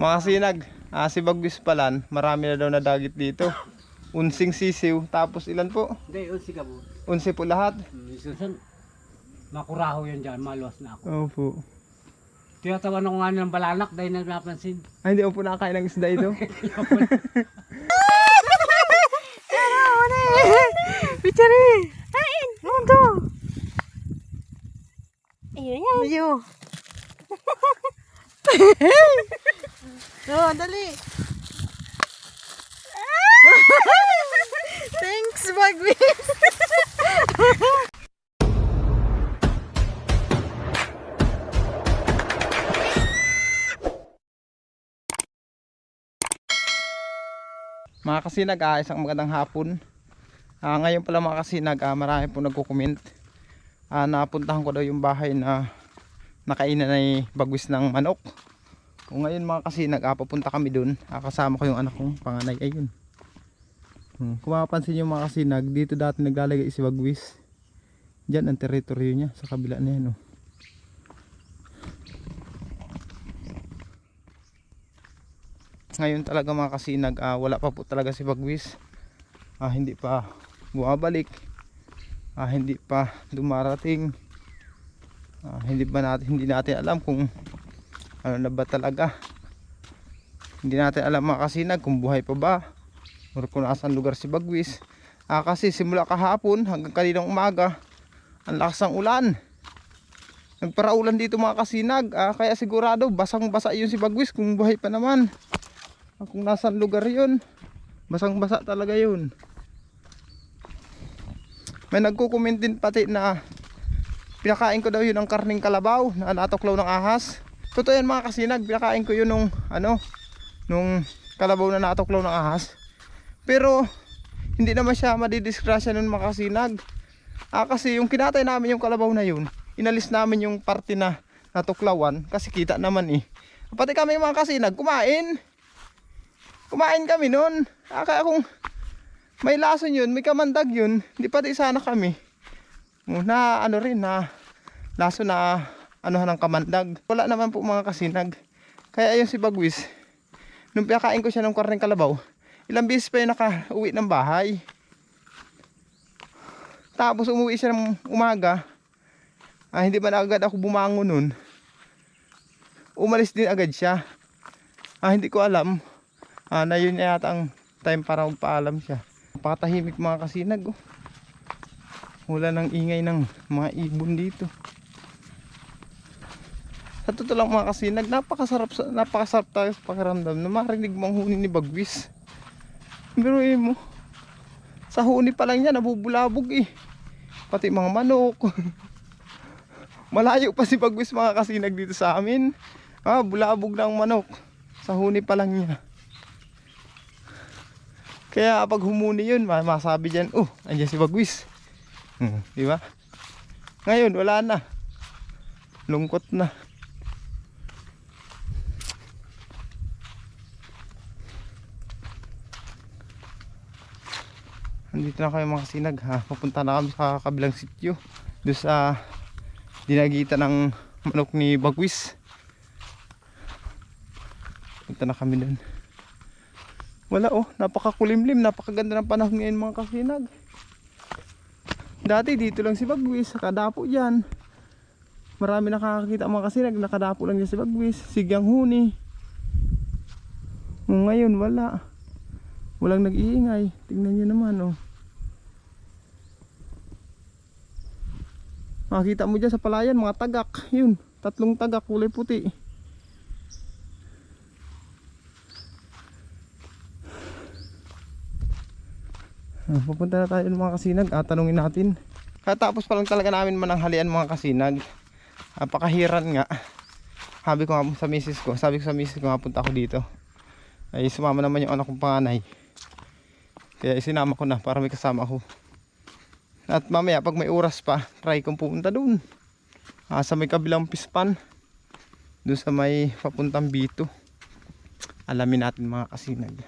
Mga kasinag, si Bagwis Palan, marami na daw na dagit dito. Unsing sisiw, tapos ilan po? Hindi, unsi ka po. Unsi po lahat? Susan, makuraho yan dyan, maluwas na ako. Opo. Tinatawan ako nga ng balanak dahil napansin. Ay, hindi po nakakain ng isda ito. Bichari! Kain! Naman to! Ayun yan! Ayun! Oh, dali! Thanks, Bagwis! Mga kasinag, isang magandang hapon. Ngayon pala mga kasinag, marami po nagko-comment. Napuntahan ko daw yung bahay na nakainan ay bagwis ng manok. Kung ngayon mga kasinag, papunta kami dun. Kasama ko yung anak kong panganay. Ayun. Kung mapapansin nyo mga kasinag, dito dati naglalagay si bagwis. Diyan ang teritoryo niya, sa kabila na yan. Ngayon talaga mga kasinag, wala pa po talaga si bagwis. Hindi pa bumabalik, hindi pa dumarating, hindi natin alam kung ano na ba talaga. Hindi natin alam mga kasinag kung buhay pa ba o kung nasaan lugar si bagwis. Kasi simula kahapon hanggang kaninang umaga, ang lakas ng ulan. Nagparaulan dito mga kasinag, kaya sigurado basang basa yun si bagwis kung buhay pa naman. Kung nasaan lugar yun, basang basa talaga yun. May nagko-comment din pati na pinakain ko daw yun ng karning kalabaw na natuklaw ng ahas. Totoo yan mga kasinag, pinakain ko yun nung kalabaw na natuklaw ng ahas. Pero hindi naman siya madidisgrasya nun mga kasinag. Kasi yung kinatay namin yung kalabaw na yun, inalis namin yung parte na natuklawan kasi kita naman Pati kami mga kasinag, kumain kami nun. Kaya kung may lason yun, may kamandag yun, di pati sana kami na laso na anuhan ng kamandag. Wala naman po mga kasinag. Kaya ayun si bagwis, nung pinakain ko siya ng karneng kalabaw, ilang beses pa yun naka-uwi ng bahay. Tapos umuwi siya ng umaga, hindi ba na agad ako bumangon nun, umalis din agad siya. Hindi ko alam na yun yata ang time para magpaalam siya. Napakatahimik mga kasinag. Wala nang ingay ng mga ibon dito. Sa totoo lang mga kasinag, napakasarap tayo sa pakiramdam na marinig mo ang huni ni bagwis. Pero mo, sa huni pa lang niya nabubulabog pati mga manok. Malayo pa si bagwis mga kasinag dito sa amin. Bulabog na ang manok sa huni pa lang niya. Kaya pag humuni yun, masabi dyan, andyan si bagwis. Diba? Ngayon, wala na. Lungkot na. Andito na kayo mga kasinag. Papunta na kami sa kabilang sityo. Doon sa dinagitan ng manok ni bagwis. Punta na kami doon. Wala napakakulimlim, napakaganda ng panahon ngayon mga kasinag. Dati dito lang si bagwis, nakadapo dyan. Marami nakakakita mga kasinag, nakadapo lang dyan si bagwis, sigyang huni. Ngayon wala. Walang nag-iingay. Tingnan nyo naman Makita mo dyan sa palayan, mga tagak. Yun, 3 tagak, kulay puti. Pupunta na tayo mga kasinag, tanungin natin. Katapos pa lang talaga namin mananghalian mga kasinag. Pakahiran nga. Sabi ko sa misis ko nga punta ako dito. Ay sumama naman yung anak kong panganay. Kaya isinama ko na para may kasama ako. At mamaya pag may oras pa, try kong pupunta dun. Sa may kabilang pispan. Doon sa may papuntang Bito. Alamin natin mga kasinag.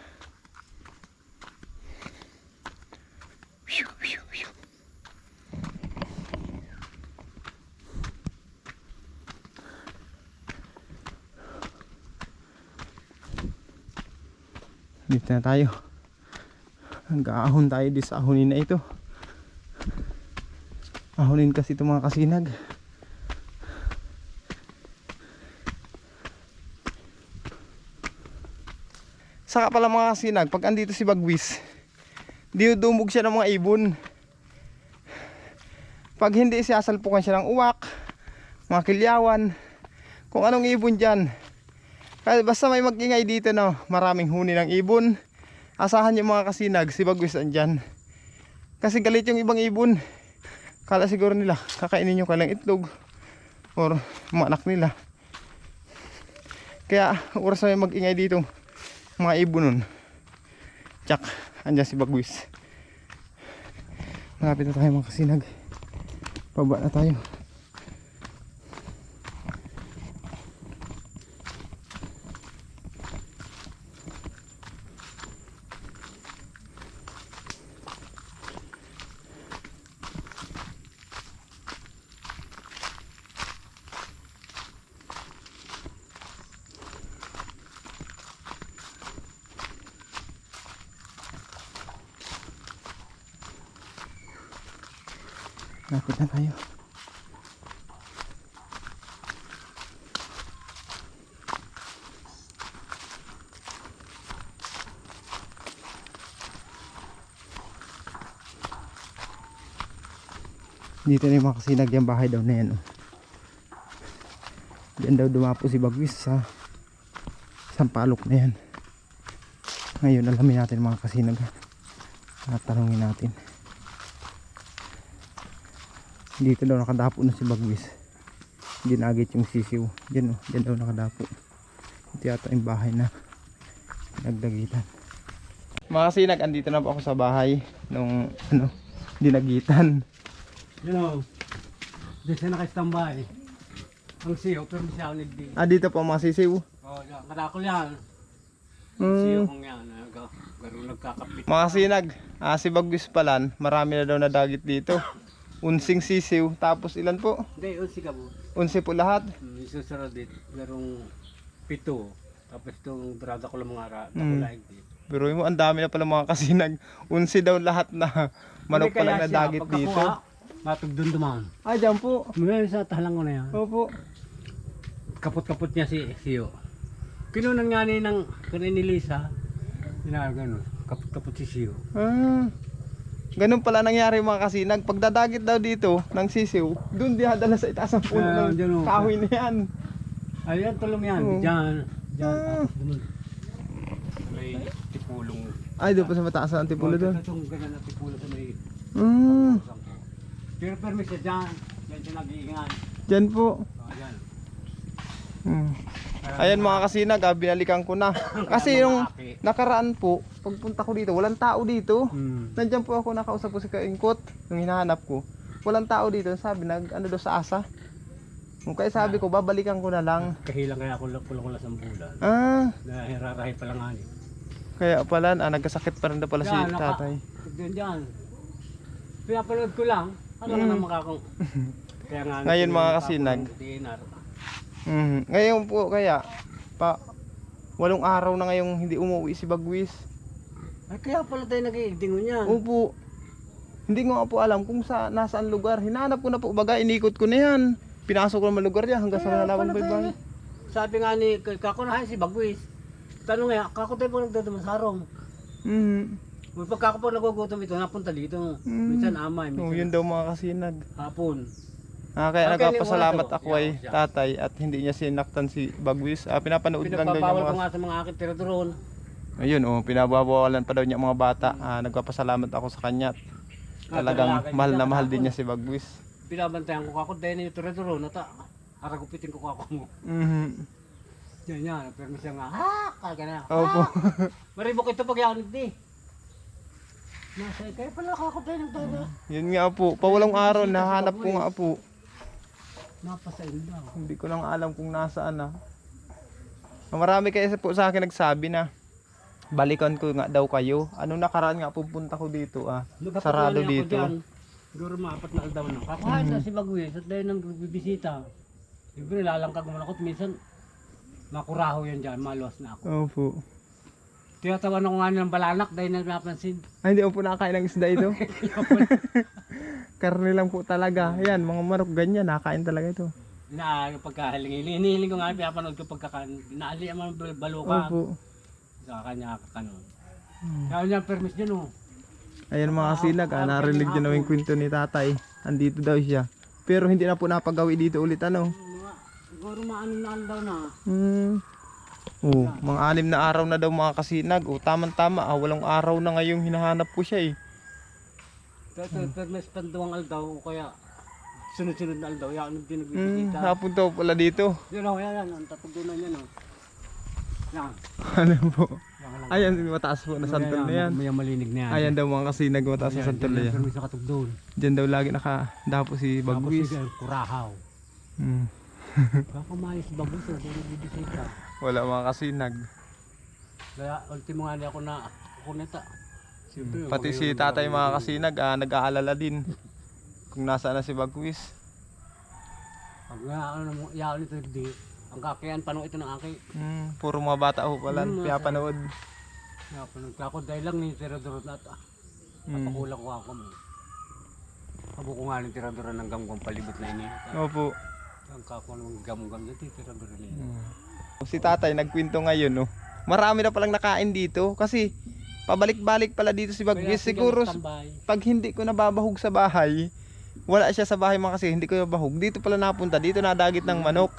Dito na tayo. Nag-aahon tayo di sa ahonin na ito. Ahonin kasi ito mga kasinag. Saka pala mga kasinag, pag andito si Bagwis, dumog siya ng mga ibon. Pag hindi siya, salpukan siya ng uwak, mga kilyawan, kung anong ibon dyan. Kaya basta may mag-ingay dito na maraming huni ng ibon, asahan yung mga kasinag, si Bagwis andyan. Kasi galit yung ibang ibon. Kala siguro nila kakainin yung kanilang itlog or mga anak nila. Kaya oras na may mag-ingay dito mga ibon nun. Tsak, andyan si Bagwis. Malapit na tayo mga kasinag. Pababa na tayo. Lapit na tayo. Dito na yung mga kasinag yung bahay daw na yan. Diyan daw dumapo si Bagwis sa sampalok na yan. Ngayon alamin natin mga kasinag. At tanungin natin. Dito daw nakadapo na si Bagwis. Ginagit yung sisiw. Diyan daw nakadapo. Ito yata yung bahay na nagdagitan. Mga kasinag, andito na po ako sa bahay nung dinagitan. You know, dito siya naka-standby. Ang siyo, pero hindi siya nagdi. Dito po ang mga sisiw. Yan, kadakol yan. Siyo kong yan, garo nagkakapit. Mga kasinag, si Bagwis palan, marami na daw nadagit dito. Unsing sisiw, tapos ilan po? Hindi, unsi ka po. Unsi po lahat. Isusunod dito, garong 7. Tapos itong brada ko lang mga ara, takulaig dito. Pero mo, ang dami na pala mga kasinag. Unsi daw lahat na manok pa lang nadagit dito. Matugdun duman. Dyan po. Ngayon sa tahalang ko na yan. Opo. Kapot-kapot niya si Siyo. Pinunan nga ni ng kanin ni Lisa. Gano'n, kapot-kapot si Siyo. Ganun pala nangyari mga kasinag. Pagdadagit daw dito ng sisiw, doon dihadala sa itaas ng puno ng kahoy na yan. Ayan, tulong yan. Diyan. Tapos dumun. May tipulong. Doon pa sa mataas ng tipulo doon. Itong ganyan na tipulong sa may... Pero permis siya dyan. Diyan siya nag-iingan. Diyan po. Ayan. Ayan mga kasinag, binalikan ko na. Kasi yung nakaraan po, pagpunta ko dito, walang tao dito. Nandiyan po ako, nakausap ko si Kaingkot, yung hinahanap ko. Walang tao dito, sabi ano daw sa asa. Kaya sabi ko, babalikan ko na lang. Kahilang kaya ako kulang sa bulan. Nahirarahi pa lang nga ni. Kaya pala, nagkasakit pa rin na pala si tatay. Diyan. Pinapanood ko lang. Ano nga naman kakong... Ngayon mga kasinag. Ngayon po kaya, 8 araw na ngayong hindi umuwi si Bagwis. Ay kaya pala tayo nag-iigdingon yan. Opo. Hindi ko nga po alam kung nasaan lugar. Hinanap ko na po, baga inikot ko na yan. Pinasok ko naman lugar niya hanggang sa nalaman ba yung bahay. Sabi nga ni kakunahan si Bagwis. Tanong nga, kako tayo po nagdadaman sa harong. Pag kako po nagugutom ito, napunta dito. Minsan amay, minsan yun daw mga kasinag. hapon. Kaya nagpapasalamat ako ay tatay at hindi niya sinaktan si Bagwis. Pinapanood lang daw niya Pinagpapawal ko nga sa mga aking tiradron. Ayun pinababawalan pa daw niya mga bata. Nagpapasalamat ako sa kanya. Talagang mahal na mahal din niya si Bagwis. Pinabantayan ko kako dahil yung tiradron. Aragupitin ko kako mo. Yan, pero siya nga, kaya na. Opo. Maribok ito pag yanod di. Kaya pala kako dahil nagdada. Yun nga po, pawalang araw nahanap ko nga po. Napasain daw. Hindi ko lang alam kung nasaan na. Marami kayo po sa akin nagsabi na balikan ko nga daw kayo. Anong nakaraan nga pupunta ko dito sarado dito. Siguro maapat na aldaw na. Kakahain na si Bagwis at dahil nang bibisita. Siyempre lalangkag mo na ako. Minsan makuraho yan dyan, maluwas na ako. Opo. Tinatawan ako nga ng balanak dahil napansin. Ay, hindi mo po nakakain ng isda ito. Karne lang po talaga. Ayan, mga manok ganyan, nakakain talaga ito. Yung pagkahiling. Hinihiling ko nga, pinapanood ko pagkakain. Inaali ang mga baluka. Opo. Sa kanya kakanon. Kaya niya permis dyan oh. Ayan mga kasinag, narinig nyo na yung kwento ni tatay. Andito daw siya. Pero hindi na po napagawi dito ulit ano. Siguro maanin daw na. Oh, mga 6 na araw na daw mga kasinag. Oh, tamang-tama, walang araw na ngayong hinahanap po siya eh. Permis panduang aldaw o kaya sunod-sunod na aldaw. Yan ang dinagbibigita. Napunta po pala dito. Yan o, yan. Ang tatugunan yan o. Yan. Ano po? Yan lang. Ayan, mataas po na santol na yan. May malinig na yan. Ayan daw mga kasinag, mataas na santol na yan. Permis na katugdon. Diyan daw lagi nakadapo si Bagwis. Tapos si Kurahaw. Baka maayos Bagwis o. Binibisita. Wala mga kasinag. Kaya ultimo nga niya ako na kukuneta. Siyempre, Pati si tatay mga kasinag, nag-aalala din kung nasaan na si Bagwis. Pag nga ano mo, yaon ito di. Ang kakayan pano ito ng aki. Puro mga bata ho pala, pinapanood. Kaya panood ka ako dahil lang ni tiradurot na ito. Napakulang ko ako mo. Abo ko nga ni tiradurot ng gamgam palibot na ini. Opo. Ang kako ng gamgam dito tiradurot na ini. Si tatay nagkwento ngayon, no. Marami na palang nakain dito kasi pabalik-balik pala dito si Bagwis. Siguro pag hindi ko nababahog sa bahay, wala siya sa bahay mga kasi hindi ko nabahog. Dito pala napunta, dito nadagit ng manok.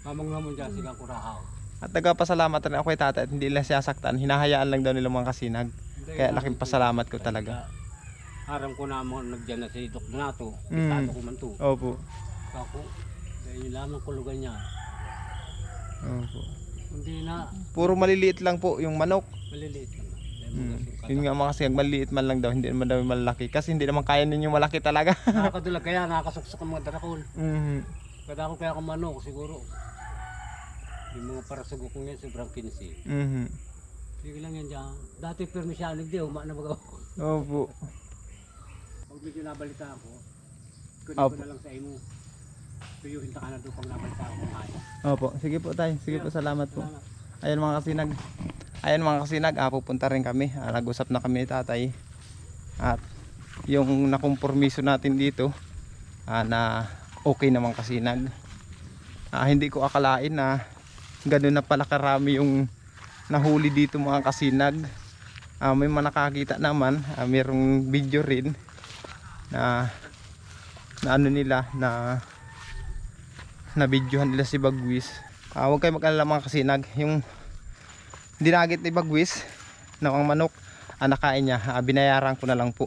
Mamang naman dyan silang Kurahaw. At nagpasalamat rin ako kay tatay at hindi lang siya saktan. Hinahayaan lang daw nila mga kasinag. Kaya laking pasalamat ko talaga. Aram ko na mo nagdyan na si Dok Donato. Estado ko man to. Opo. Kako, dahil yun lamang kulugan niya. Opo. Hindi na Puro maliliit lang po yung manok. maliliit lang. Dahil Yun nga mga kasi maliit man lang daw, hindi naman daw malaki. Kasi hindi naman kaya ninyo malaki talaga. nakakadulag kaya nakakasuksok ang mga darakol. Mhm. Kada ako kaya ako manok siguro. Yung mga parasugo ko ngayon sobrang 15. Mhm. Sige lang yan dyan. Dati permisyanig di, na baga ako. Opo. Pag medyo nabalita ako, kunin Opo. ko na lang sa imo. Tuyuhin ta ka na doon pag nabalita ako ng kaya. Opo. Sige po tayo. Sige po, salamat po. Salamat. Ayan mga kasinag. Ayan mga kasinag, pupunta rin kami. Nag-usap na kami ni tatay. At yung nakompormiso natin dito na okay naman kasinag. Hindi ko akalain na gano'n na pala karami yung nahuli dito mga kasinag. May mga nakakita naman, mayroong video rin na ano nila na videohan nila si Bagwis. Huwag kayo mag-alala mga kasinag, yung dinagit ni Bagwis na ang manok nakain niya, binayaran ko na lang po.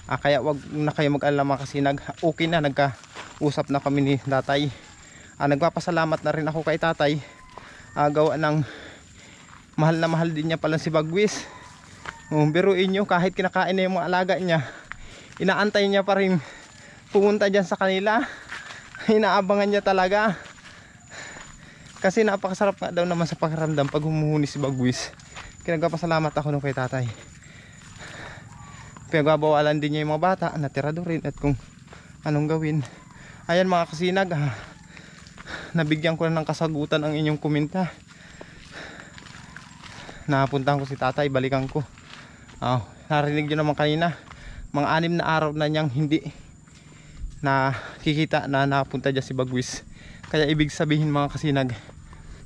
Kaya wag na kayo mag-alala mga kasinag, okay na, nagkausap na kami ni tatay. Nagpapasalamat na rin ako kay tatay, gawa ng mahal na mahal din niya pala si Bagwis. Biruin nyo, kahit kinakain na yung mga alaga niya, inaantay niya pa rin pumunta dyan sa kanila. Inaabangan niya talaga kasi napakasarap nga daw naman sa pakiramdam pag humuhuni si Bagwis. Kaya nagpapasalamat ako nung kay tatay. Pinagbabawalan din niya yung mga bata na tiradurin at kung anong gawin. Ayan mga kasinag, nabigyan ko na ng kasagutan ang inyong komenta. Napuntahan ko si tatay, balikan ko. Narinig nyo naman kanina, mga 6 na araw na niyang hindi nakikita na napunta dyan si Bagwis. Kaya ibig sabihin mga kasinag,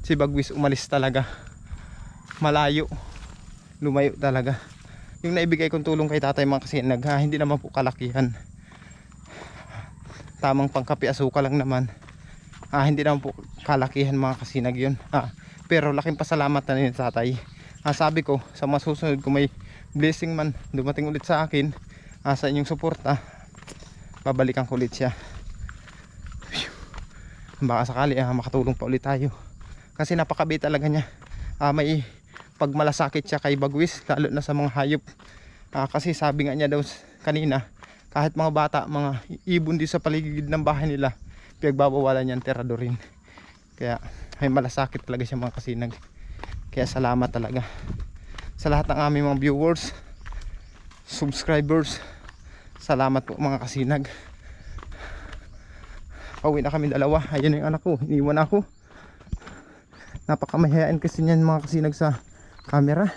si Bagwis umalis talaga, malayo, lumayo talaga. Yung naibigay kong tulong kay tatay mga kasinag, hindi naman po kalakihan, tamang pangkapi asukal lang naman. Hindi naman po kalakihan mga kasinag yun. Pero laking pasalamat na ni tatay. Sabi ko sa mga susunod kung may blessing man dumating ulit sa akin, sa inyong suporta, babalikan ko ulit siya. Baka sakali makatulong pa ulit tayo. Kasi napakabait talaga niya. May pagmalasakit siya kay Bagwis, lalo na sa mga hayop. Kasi sabi nga niya daw kanina, kahit mga bata, mga ibon din sa paligid ng bahay nila, pinagbabawalan niyan tiradurin. Kaya may malasakit talaga siya mga kasinag. Kaya salamat talaga sa lahat ng aming mga viewers, subscribers. Salamat po mga kasinag. Pauwi na kami dalawa. Ayun yung anak ko, iniwan ako. Napakamahihain kasi niyan mga kasinag sa camera.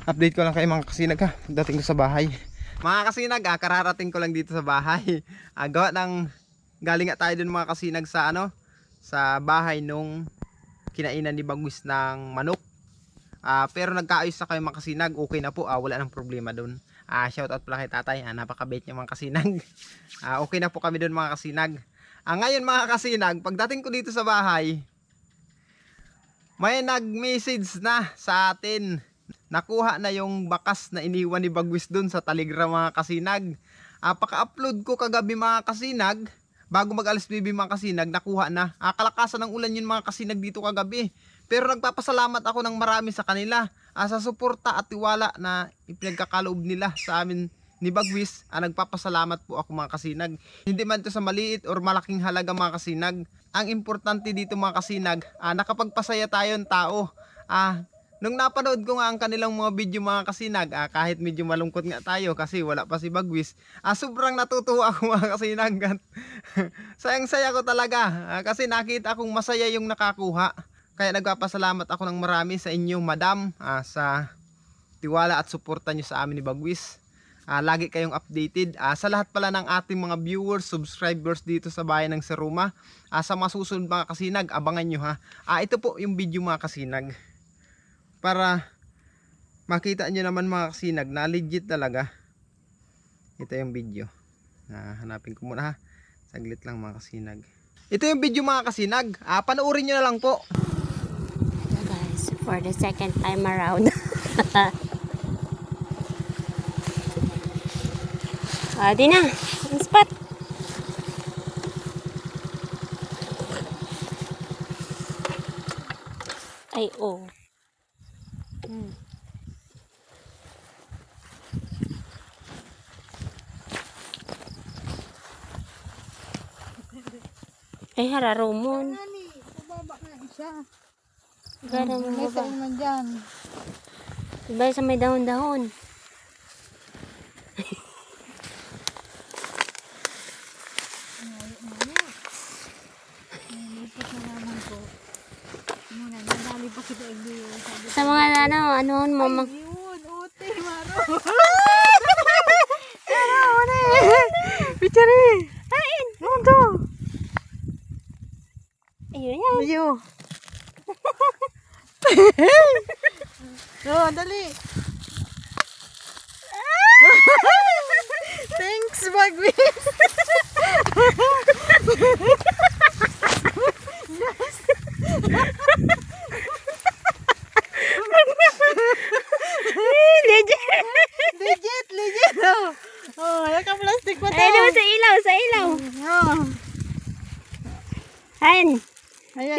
Update ko lang kayo mga kasinag ha, pagdating ko sa bahay. Mga kasinag kararating ko lang dito sa bahay. Gawa ng galing nga tayo dun mga kasinag sa sa bahay nung kinainan ni Bagwis ng manok. Pero nagkaayos na kayo mga kasinag, okay na po, wala nang problema dun. Shout out pala kay tatay, napakabait niya mga kasinag. Okay na po kami dun mga kasinag. Ngayon mga kasinag, pagdating ko dito sa bahay, may nag-message na sa atin. Nakuha na yung bakas na iniwan ni Bagwis dun sa Telegram mga kasinag. Paka-upload ko kagabi mga kasinag, bago mag-alas bibi mga kasinag, nakuha na. Kalakasan ng ulan yun mga kasinag dito kagabi. Pero nagpapasalamat ako ng marami sa kanila sa suporta at tiwala na ipinagkakaloob nila sa amin ni Bagwis. Nagpapasalamat po ako mga kasinag. Hindi man ito sa maliit or malaking halaga mga kasinag. Ang importante dito mga kasinag, nakapagpasaya tayo ng tao. Nung napanood ko nga ang kanilang mga video mga kasinag, kahit medyo malungkot nga tayo kasi wala pa si Bagwis, sobrang natutuwa ako mga kasinag. Sayang saya ko talaga kasi nakita kong masaya yung nakakuha. Kaya nagpapasalamat ako ng marami sa inyo madam, sa tiwala at suporta nyo sa amin ni Bagwis. Lagi kayong updated. Sa lahat pala ng ating mga viewers, subscribers dito sa bayan ng Seruma, sa mga susunod mga kasinag, abangan nyo ha. Ito po yung video mga kasinag, para makita nyo naman mga kasinag na legit talaga. Ito yung video. Hanapin ko muna ha, saglit lang mga kasinag. Ito yung video mga kasinag, panoorin nyo na lang po. Guys, for the second time around. Di na, ang spot. Ay, oh. Ay, hararumon. Baba na siya. Gara mo May ba? saan man dyan. Diba sa may dahon-dahon? Muna, nadali pa kita i-view. Sa mga ano, mama. Yun, uti, maro. Maro, ano Pichari. Kain! Ano to? Ayun yan. Ayo. Dali. Thanks, Bagwis. Legit. Naka-plastic pa to. Ay, naman sa ilaw. Oh. Ayan. Ayan,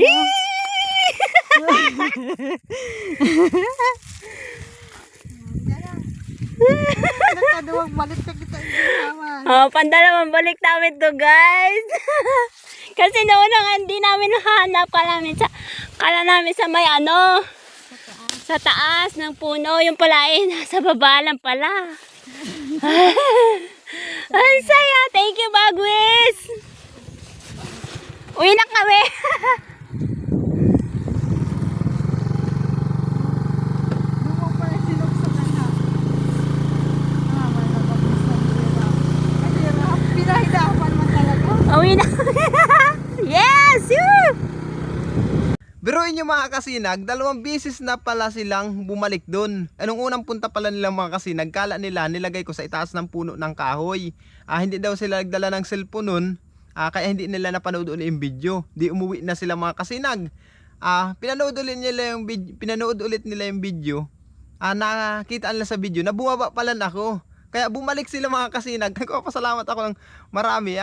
Nakaduwag balik ka kita naman. Pandalawang balik namin to guys. Kasi naunang hindi namin nahanap. Kala namin sa may sa taas ng puno. Yung pala nasa baba lang pala. Ang saya. Thank you, Bagwis. Uwi na kami. Lumang pala sinuksa ka na. Malabagos na hirap. Ang hirap. Pinahidapan mo talaga. Uwi na kami. Yes! Biruin nyo mga kasinag, 2 beses na pala silang bumalik doon. Anong unang punta pala nila mga kasinag, kala nila nilagay ko sa itaas ng puno ng kahoy. Hindi daw sila nagdala ng cellphone nun, kaya hindi nila napanood ulit yung video. Di umuwi na sila mga kasinag. Pinanood ulit nila yung video. Nakita nila sa video na bumaba pala ako. Kaya bumalik sila mga kasinag. Nagpapasalamat ako ng marami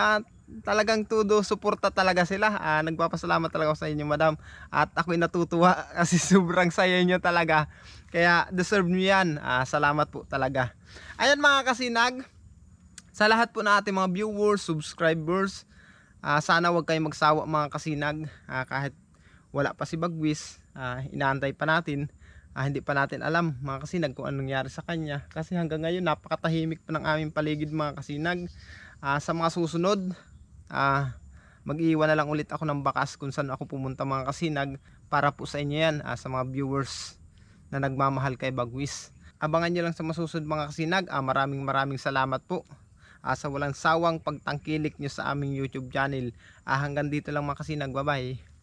talagang todo suporta talaga sila. Nagpapasalamat talaga ako sa inyo madam. At ako'y natutuwa kasi sobrang saya nyo talaga. Kaya deserve nyo yan. Salamat po talaga. Ayan mga kasinag, sa lahat po na ating mga viewers, subscribers, sana wag kayong magsawa mga kasinag. Kahit wala pa si Bagwis, inaantay pa natin. Hindi pa natin alam mga kasinag kung anong nangyari sa kanya. Kasi hanggang ngayon napakatahimik pa ng aming paligid mga kasinag. Sa mga susunod, Mag-iwan na lang ulit ako ng bakas kung saan ako pumunta mga kasinag para po sa inyo yan, sa mga viewers na nagmamahal kay Bagwis. Abangan nyo lang sa masusunod mga kasinag. Maraming salamat po sa walang sawang pagtangkilik nyo sa aming YouTube channel. Hanggang dito lang mga kasinag. Bye bye.